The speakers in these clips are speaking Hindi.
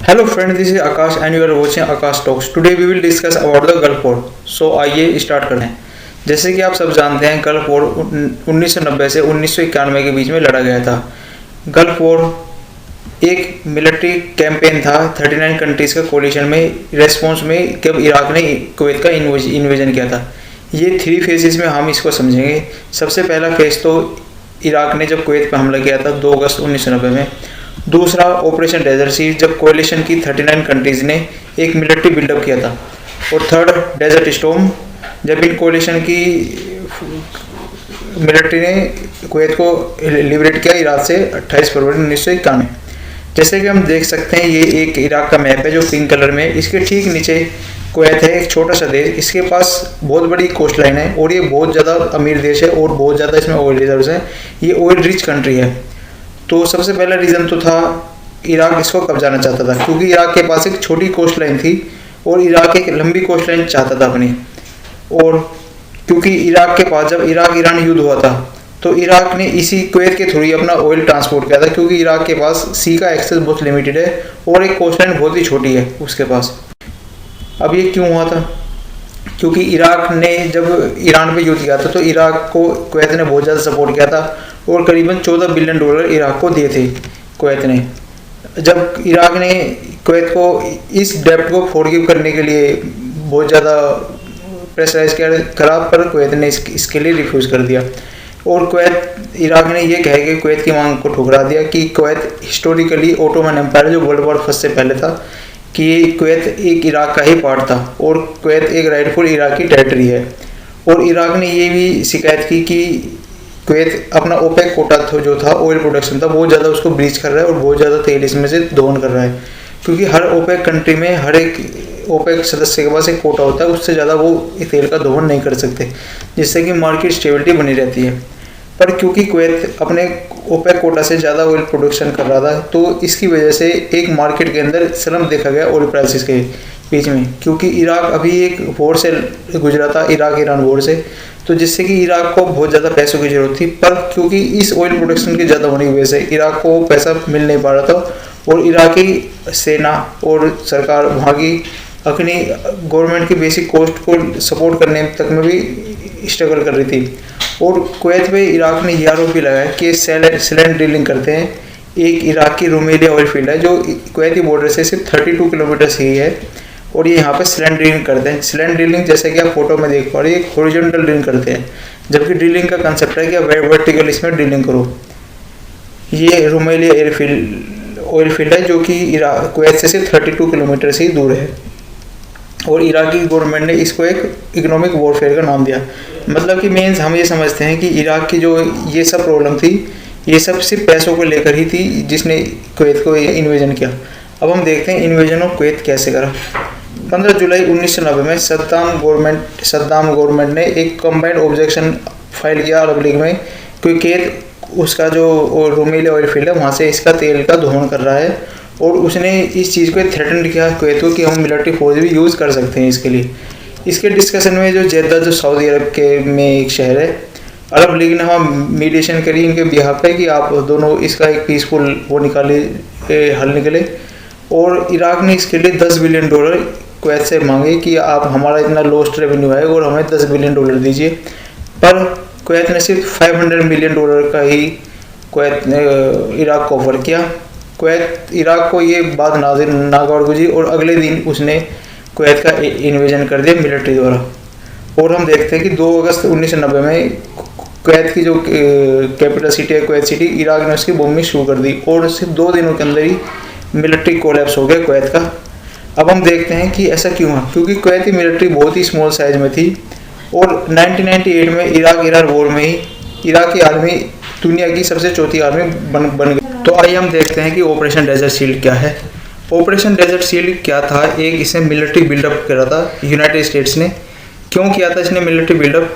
Hello friend, this is Akash and you are watching Akash Talks. Today we will discuss about the Gulf War. So आइए स्टार्ट करते हैं। जैसे कि आप सब जानते हैं, गल्फ वॉर 1990 से 1991 के बीच में लड़ा गया था। गल्फ वॉर एक मिलिट्री कैंपेन था 39 कंट्रीज का कोलिशन में रेस्पॉन्स में जब इराक ने कुवैत का इन्वेजन किया था। ये 3 फेजेस में हम इसको समझेंगे। सबसे पहला फेज तो इराक ने जब कुवैत पर हमला किया था 2 अगस्त 1990 में। दूसरा ऑपरेशन डेजर्ट सीज जब कोलिशन की 39 कंट्रीज ने एक मिलिट्री बिल्डअप किया था। और थर्ड डेजर्ट स्टॉर्म जब इन कोलिशन की मिलिट्री ने कुवैत को लिबरेट किया इराक से 28 फरवरी 1991। जैसे कि हम देख सकते हैं, ये एक इराक का मैप है जो पिंक कलर में है। इसके ठीक नीचे कुवैत है, एक छोटा सा देश। इसके पास बहुत बड़ी कोस्ट लाइन है और ये बहुत ज़्यादा अमीर देश है और बहुत ज़्यादा इसमें ऑयल रिजर्व्स हैं। ये ऑयल रिच कंट्री है। तो सबसे पहला रीज़न तो था इराक इसको कब्जाना चाहता था, क्योंकि इराक के पास एक छोटी कोस्ट लाइन थी और इराक एक लंबी कोस्ट लाइन चाहता था अपनी। और क्योंकि इराक के पास जब इराक ईरान युद्ध हुआ था तो इराक ने इसी कुवैत के थ्रू ही अपना ऑयल ट्रांसपोर्ट किया था, क्योंकि इराक के पास सी का एक्सेस बहुत लिमिटेड है और एक कोस्ट लाइन बहुत ही छोटी है उसके पास। अब ये क्यों हुआ था? क्योंकि इराक ने जब ईरान पे युद्ध किया था तो इराक को कुवैत ने बहुत ज़्यादा सपोर्ट किया था और करीबन $14 बिलियन इराक को दिए थे कुवैत ने। जब इराक ने कुवैत को इस डेब्ट को फॉरगिव करने के लिए बहुत ज़्यादा प्रेशराइज करा, पर कुवैत ने इसके लिए रिफ्यूज़ कर दिया। और कुवैत इराक ने ये कह के कुवैत की मांग को ठुकरा दिया कि कुवैत हिस्टोरिकली ओटोमन एम्पायर जो वर्ल्ड वॉर फर्स्ट से पहले था, कि कुवैत एक इराक का ही पार्ट था और कुवैत एक राइटफुल इराकी टेरिटरी है। और इराक ने ये भी शिकायत की कि कुवैत अपना ओपेक कोटा जो था ऑयल प्रोडक्शन था बहुत ज़्यादा उसको ब्रीच कर रहा है और बहुत ज़्यादा तेल इसमें से दोहन कर रहा है, क्योंकि हर ओपेक कंट्री में हर एक ओपेक सदस्य के पास एक कोटा होता है, उससे ज़्यादा वो तेल का दोहन नहीं कर सकते, जिससे कि मार्केट स्टेबिलिटी बनी रहती है। पर क्योंकि कुवैत अपने ओपेक कोटा से ज़्यादा ऑयल प्रोडक्शन कर रहा था तो इसकी वजह से एक मार्केट के अंदर स्लम्प देखा गया ऑयल प्राइसेस के बीच में, क्योंकि इराक अभी एक वॉर से गुजरा था, इराक ईरान वॉर से, तो जिससे कि इराक को बहुत ज़्यादा पैसों की जरूरत थी। पर क्योंकि इस ऑयल प्रोडक्शन की ज़्यादा होने की वजह से इराक को पैसा मिल नहीं पा रहा था और इराकी सेना और सरकार वहाँ की अपनी गवर्नमेंट की बेसिक कॉस्ट को सपोर्ट करने तक में भी स्ट्रगल कर रही थी। और कुवैत पे इराक ने ये आरोप भी लगाया कि सिलेंड ड्रिलिंग करते हैं। एक इराक की रुमेलिया ऑयल फील्ड है जो कुवैती बॉर्डर से सिर्फ 32 किलोमीटर ही है और ये यहाँ पे सिलेंड ड्रिलिंग करते हैं। सिलेंड ड्रिलिंग जैसे कि आप फोटो में देख पा रहे हैं, एक हॉरिजॉन्टल ड्रिलिंग करते हैं, जबकि ड्रिलिंग का कंसेप्ट है कि आप वर्टिकल इसमें ड्रिलिंग करो। ये रुमेलिया ऑयल फील्ड है जो कि इराक कुवैत से सिर्फ 32 किलोमीटर से ही दूर है और इराकी गवर्नमेंट ने इसको एक इकोनॉमिक वॉरफेयर का नाम दिया। मतलब कि मीन्स हम ये समझते हैं कि इराक की जो ये सब प्रॉब्लम थी ये सब सिर्फ पैसों को लेकर ही थी जिसने कुवैत को इन्वेजन किया। अब हम देखते हैं इन्वेजन ऑफ कुवैत कैसे करा। 15 जुलाई 1990 में सद्दाम गवर्नमेंट ने एक कंबाइंड ऑब्जेक्शन फाइल किया अरब लीग में, क्योंकि उसका जो रुमेलिया ऑयल फील्ड है वहाँ से इसका तेल का दोहन कर रहा है और उसने इस चीज़ को थ्रेटन किया कुवैत को कि हम मिलिट्री फोर्स भी यूज़ कर सकते हैं इसके लिए। इसके डिस्कशन में जो जेद्दा जो सऊदी अरब के में एक शहर है, अरब लीग ने वहाँ मीडिएशन करी इनके बिहाफ पे कि आप दोनों इसका एक पीसफुल वो हल निकले। और इराक ने इसके लिए $10 बिलियन कुवैत से मांगे कि आप हमारा इतना लॉस्ट रेवेन्यू है और हमें $10 बिलियन दीजिए। पर कुवैत ने सिर्फ $500 मिलियन का ही कुवैत ने इराक को ऑफर किया। कुवैत इराक को ये बात नागवार गुजरी और अगले दिन उसने कुवैत का इन्वेजन कर दिया मिलिट्री द्वारा। और हम देखते हैं कि 2 अगस्त 1990 में कुवैत की जो कैपिटल सिटी है कुवैत सिटी, इराक ने उसकी बॉम्बिंग शुरू कर दी और सिर्फ 2 दिनों के अंदर ही मिलिट्री कोलैप्स हो गया कुवैत का। अब हम देखते हैं कि ऐसा क्यों हुआ, क्योंकि कुवैती मिलिट्री बहुत ही स्मॉल साइज में थी और 1998 में इराक ईरान वॉर में ही इराकी आर्मी दुनिया की सबसे चौथी आर्मी बन गई। तो आइए हम देखते हैं कि ऑपरेशन डेजर्ट शील्ड क्या है। ऑपरेशन डेजर्ट शील्ड क्या था? एक इसने मिलिट्री बिल्डअप करा था यूनाइटेड स्टेट्स ने। क्यों किया था इसने मिलिट्री बिल्डअप?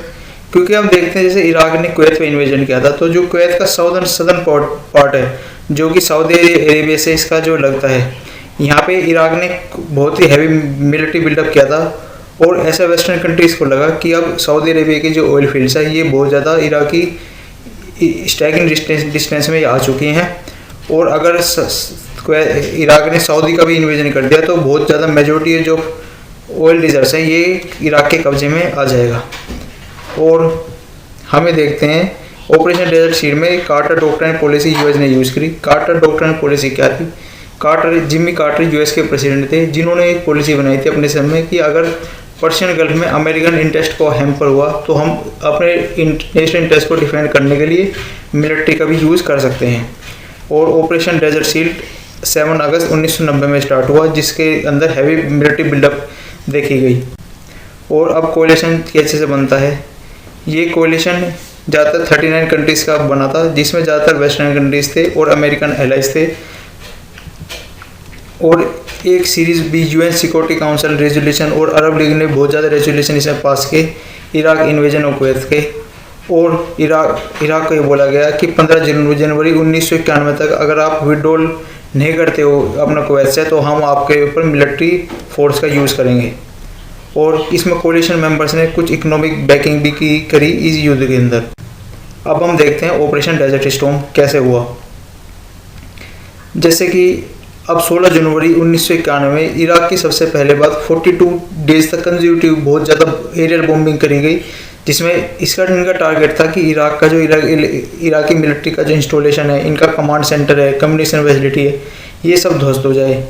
क्योंकि हम देखते हैं जैसे इराक ने कुवैत पे इन्वेजन किया था, तो जो कुवैत का सदर्न पार्ट है जो कि सऊदी अरेबिया से इसका जो लगता है, यहाँ पे इराक ने बहुत ही हैवी मिलिट्री बिल्डअप किया था और ऐसा वेस्टर्न कंट्रीज़ को लगा कि अब सऊदी अरेबिया की जो ऑयल फील्ड्स है ये बहुत ज़्यादा इराकी स्ट्राइकिंग डिस्टेंस में आ चुकी हैं और अगर इराक ने सऊदी का भी इन्वेजन कर दिया तो बहुत ज़्यादा मेजोरिटी है जो ऑयल रिजर्व्स है ये इराक के कब्जे में आ जाएगा। और हमें देखते हैं ऑपरेशन डेजर्ट शील्ड में कार्टर डॉक्ट्राइन पॉलिसी यूएस ने यूज़ करी। कार्टर डॉक्ट्राइन पॉलिसी क्या थी? जिमी कार्टर यूएस के प्रेसिडेंट थे जिन्होंने एक पॉलिसी बनाई थी अपने समय कि अगर पर्शियन गल्फ में अमेरिकन इंटरेस्ट को हैम्पर हुआ तो हम अपने नेशनल इंटरेस्ट को डिफेंड करने के लिए मिलिट्री का भी यूज़ कर सकते हैं। और ऑपरेशन डेजर्ट शील्ड 7 अगस्त 1990 में स्टार्ट हुआ जिसके अंदर हैवी मिलिट्री बिल्डअप देखी गई। और अब कोalition कैसे से बनता है? ये कोalition ज़्यादातर 39 कंट्रीज़ का बना था जिसमें ज़्यादातर वेस्टर्न कंट्रीज़ थे और अमेरिकन एलाइज थे। और एक सीरीज़ भी यूएन सिक्योरिटी काउंसिल रेजोल्यूशन और अरब लीग ने बहुत ज़्यादा रेजोल्यूशन इसमें पास किए इराक इन्वेजन ऑफ कुवैत के। और इराक को ये बोला गया कि 15 जनवरी 1991 तक अगर आप विड्रॉल नहीं करते हो अपना कुवैत से तो हम आपके ऊपर मिलिट्री फोर्स का यूज़ करेंगे। और इसमें कोलिशन मेंबर्स ने कुछ इकोनॉमिक बैकिंग भी करी इस युद्ध के अंदर। अब हम देखते हैं ऑपरेशन डेजर्ट स्टॉर्म कैसे हुआ। जैसे कि अब 16 जनवरी 1991 में इराक की सबसे पहले बात 42 डेज तक कंज्यूटिव बहुत ज़्यादा एरियल बॉम्बिंग करी गई जिसमें इनका टारगेट था कि इराक का जो इराकी मिलिट्री का जो इंस्टॉलेशन है, इनका कमांड सेंटर है, कम्युनिकेशन फैसिलिटी है, ये सब ध्वस्त हो जाए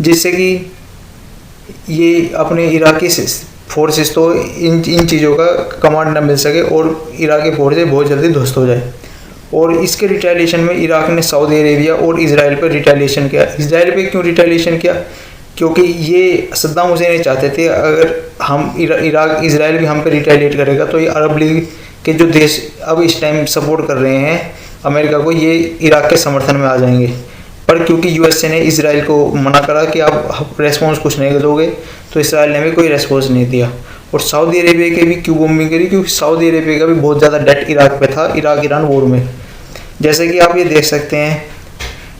जिससे कि ये अपने इराकी फोर्सेस तो इन चीज़ों का कमांड न मिल सके और इराकी फोर्सेस बहुत जल्दी ध्वस्त हो जाए। और इसके रिटेलिएशन में इराक ने सऊदी अरेबिया और इजराइल पर रिटेलिएशन किया। इजराइल पे क्यों रिटेलिएशन किया? क्योंकि ये सद्दाम हुसैन नहीं चाहते थे अगर हम इजराइल भी हम पे रिटेलिएट करेगा तो ये अरब लीग के जो देश अब इस टाइम सपोर्ट कर रहे हैं अमेरिका को, ये इराक के समर्थन में आ जाएंगे। पर क्योंकि यूएसए ने इजराइल को मना करा कि आप रेस्पॉन्स कुछ नहीं दोगे तो इसराइल ने भी कोई रेस्पॉन्स नहीं दिया। और सऊदी अरेबिया के भी क्यों बॉम्बिंग करी? क्योंकि सऊदी अरेबिया का भी बहुत ज़्यादा डेट इराक पे था, इराक ईरान वॉर में, जैसे कि आप ये देख सकते हैं।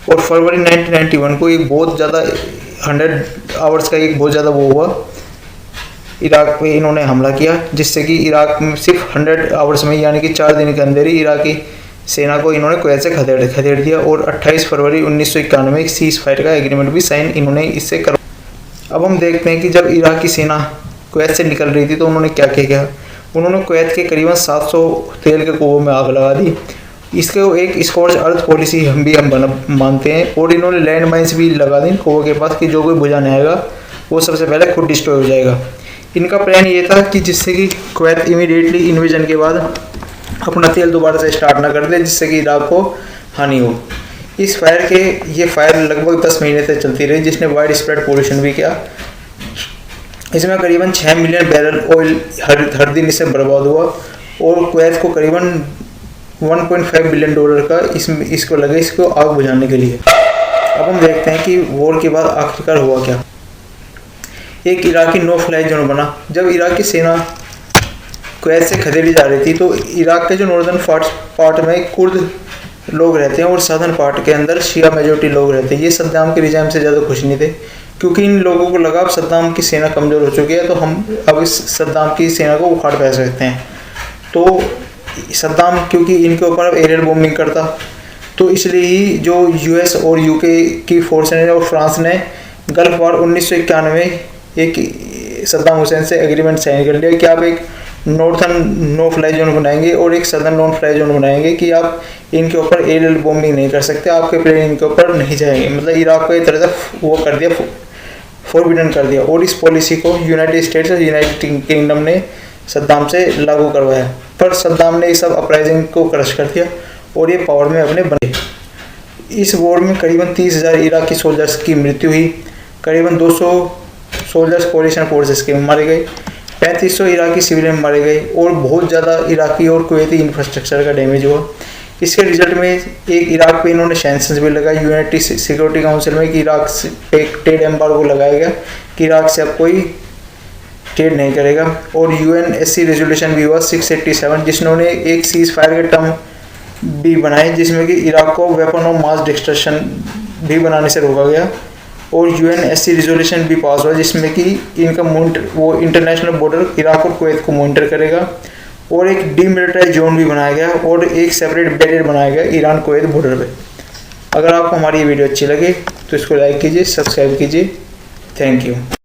और फरवरी 1991 को एक बहुत ज़्यादा 100 आवर्स का एक बहुत ज़्यादा वो हुआ, इराक पे इन्होंने हमला किया जिससे कि इराक में सिर्फ 100 आवर्स में यानी कि 4 दिन के अंदर ही इराकी सेना को इन्होंने कुवैत से खदेड़ दिया। और 28 फरवरी 1991 में एक सीज फायर का एग्रीमेंट भी साइन इन्होंने इससे कर। अब हम देखते हैं कि जब इराक की सेना कुवैत से निकल रही थी तो उन्होंने क्या किया। उन्होंने कुवैत के करीबन 700 तेल के कुओं में आग लगा दी। इसको एक स्कॉच अर्थ पॉलिसी हम मानते हैं। और इन्होंने लैंड माइन्स भी लगा दी कुओं के पास कि जो कोई बुझाने आएगा वो सबसे पहले खुद डिस्ट्रॉय हो जाएगा। इनका प्लान ये था कि जिससे कि कुवैत इमीडिएटली इन्वेजन के बाद अपना तेल दोबारा से स्टार्ट ना कर दे जिससे कि इराक को हानि हो। इस ये फायर लगभग 10 महीने तक चलती रही जिसने वाइड स्प्रेड पोल्यूशन भी किया। इसमें करीबन 6 मिलियन बैरल ऑयल हर दिन इससे बर्बाद हुआ। और कुवैत को करीबन $1.5 बिलियन का इसको आग बुझाने के लिए। अब हम देखते हैं कि वॉर के बाद आखिरकार हुआ क्या। एक इराकी नो फ्लाई जोन बना। जब इराक की सेना कुवैत से खदेड़ी जा रही थी तो इराक के जो नॉर्दर्न पार्ट में कुर्द लोग रहते हैं और सदर्न पार्ट के अंदर शिया मेजोरिटी लोग रहते हैं। ये सद्दाम के रिजाइम से ज़्यादा खुश नहीं थे क्योंकि इन लोगों को लगा अब सद्दाम की सेना कमज़ोर हो चुकी है तो हम अब इस सद्दाम की सेना को उखाड़ फेंक सकते हैं। तो सद्दाम क्योंकि इनके ऊपर अब एरियल बॉम्बिंग करता तो इसलिए ही जो यूएस और यूके की फोर्स ने और फ्रांस ने गल्फ वॉर 1991 में एक सद्दाम हुसैन से एग्रीमेंट साइन कर लिया कि आप एक नॉर्थर्न नो फ्लाई जोन बनाएंगे और एक सदर्न नॉन फ्लाई जोन बनाएंगे कि आप इनके ऊपर एरियल बॉम्बिंग नहीं कर सकते, आपके प्लेन इनके ऊपर नहीं जाएंगे। मतलब इराक को एक तरह से वो कर दिया, फॉरबिडन कर दिया। और इस पॉलिसी को यूनाइटेड स्टेट्स और यूनाइटेड किंगडम ने सद्दाम से लागू करवाया। पर सद्दाम ने इस सब अपराइजिंग को क्रश कर दिया और ये पावर में अपने बने। इस वॉर में करीबन 30,000 इराकी सोल्जर्स की मृत्यु हुई, करीबन 200 सोल्जर्स कोलिशन फोर्सेस के मारे गए, 3500 इराकी सिविलियन मारे गए और बहुत ज़्यादा इराकी और कुवैती इंफ्रास्ट्रक्चर का डैमेज हुआ। इसके रिजल्ट में एक इराक पे इन्होंने सैंक्शंस भी लगाए यूनाइटेड सिक्योरिटी काउंसिल में कि इराक से एक ट्रेड एम्बार्गो लगाया गया कि इराक से अब कोई ट्रेड नहीं करेगा। और यूएनएससी रेजोल्यूशन भी हुआ 687 जिसने एक सीज फायर के टर्म भी बनाए जिसमें कि इराक को वेपन ऑफ मास डिस्ट्रक्शन भी बनाने से रोका गया। और यूएनएससी रेजोल्यूशन भी पास हुआ जिसमें कि इनका वो इंटरनेशनल बॉर्डर इराक और कुवैत को मॉनिटर करेगा। और एक डीमिलिटराइज जोन भी बनाया गया और एक सेपरेट बैरियर बनाया गया ईरान कुवैत बॉर्डर पे। अगर आपको हमारी ये वीडियो अच्छी लगे तो इसको लाइक कीजिए, सब्सक्राइब कीजिए। Thank you.